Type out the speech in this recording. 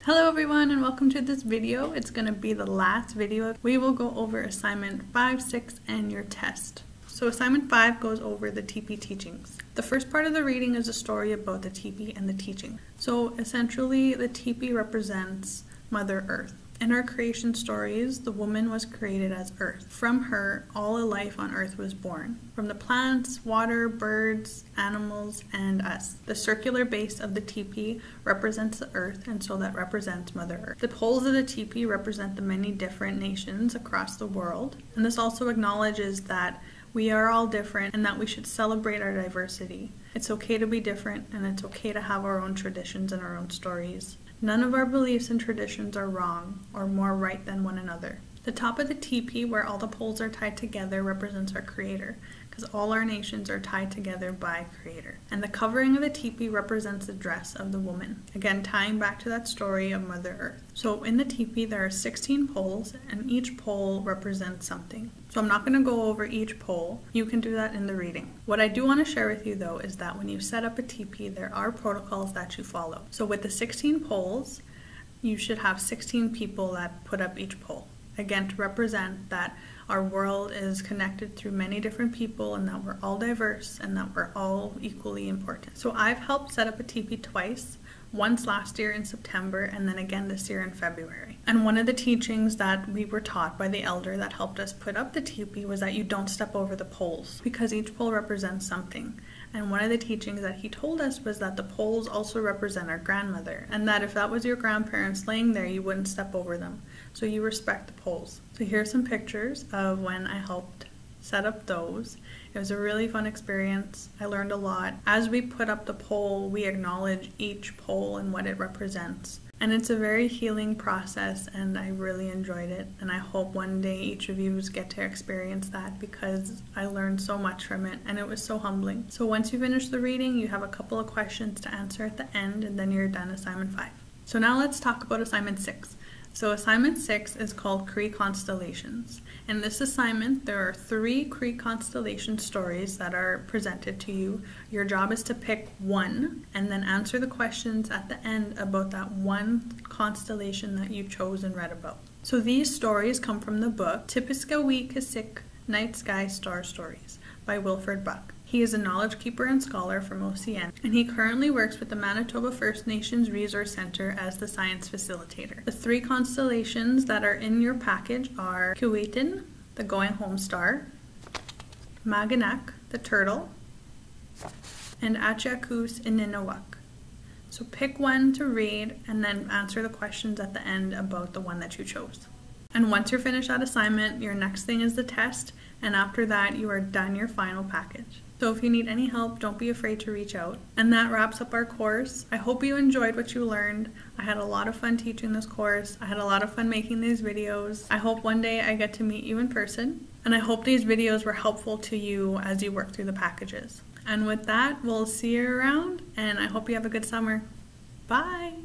Hello everyone and welcome to this video. It's going to be the last video. We will go over assignment 5, 6 and your test. So assignment 5 goes over the teepee teachings. The first part of the reading is a story about the teepee and the teaching. So essentially the teepee represents Mother Earth. In our creation stories, the woman was created as Earth. From her, all life on Earth was born. From the plants, water, birds, animals, and us. The circular base of the teepee represents the Earth, and so that represents Mother Earth. The poles of the teepee represent the many different nations across the world. And this also acknowledges that we are all different and that we should celebrate our diversity. It's okay to be different, and it's okay to have our own traditions and our own stories. None of our beliefs and traditions are wrong or more right than one another. The top of the teepee, where all the poles are tied together, represents our Creator, because all our nations are tied together by Creator. And the covering of the teepee represents the dress of the woman, again tying back to that story of Mother Earth. So in the teepee there are 16 poles, and each pole represents something. So I'm not going to go over each pole. You can do that in the reading. What I do want to share with you though is that when you set up a teepee, there are protocols that you follow. So with the 16 poles, you should have 16 people that put up each pole. Again, to represent that our world is connected through many different people and that we're all diverse and that we're all equally important. So I've helped set up a teepee twice, once last year in September and then again this year in February. And one of the teachings that we were taught by the elder that helped us put up the teepee was that you don't step over the poles because each pole represents something. And one of the teachings that he told us was that the poles also represent our grandmother, and that if that was your grandparents laying there, you wouldn't step over them. So you respect the poles. So here's some pictures of when I helped set up those. It was a really fun experience. I learned a lot. As we put up the pole, we acknowledge each pole and what it represents. And it's a very healing process, and I really enjoyed it. And I hope one day each of you get to experience that, because I learned so much from it and it was so humbling. So once you finish the reading, you have a couple of questions to answer at the end, and then you're done assignment 5. So now let's talk about assignment 6. So assignment 6 is called Cree Constellations. In this assignment, there are 3 Cree constellation stories that are presented to you. Your job is to pick one and then answer the questions at the end about that one constellation that you chose and read about. So these stories come from the book Tipiskawi Kasik Night Sky Star Stories by Wilfred Buck. He is a knowledge keeper and scholar from OCN, and he currently works with the Manitoba First Nations Resource Centre as the science facilitator. The 3 constellations that are in your package are Keewatin, the going home star, Maganak, the turtle, and Achiakus Ininawak. So pick one to read and then answer the questions at the end about the one that you chose. And once you're finished that assignment, your next thing is the test, and after that you are done your final package. So if you need any help, don't be afraid to reach out. And that wraps up our course. I hope you enjoyed what you learned. I had a lot of fun teaching this course. I had a lot of fun making these videos. I hope one day I get to meet you in person. And I hope these videos were helpful to you as you work through the packages. And with that, we'll see you around, and I hope you have a good summer. Bye!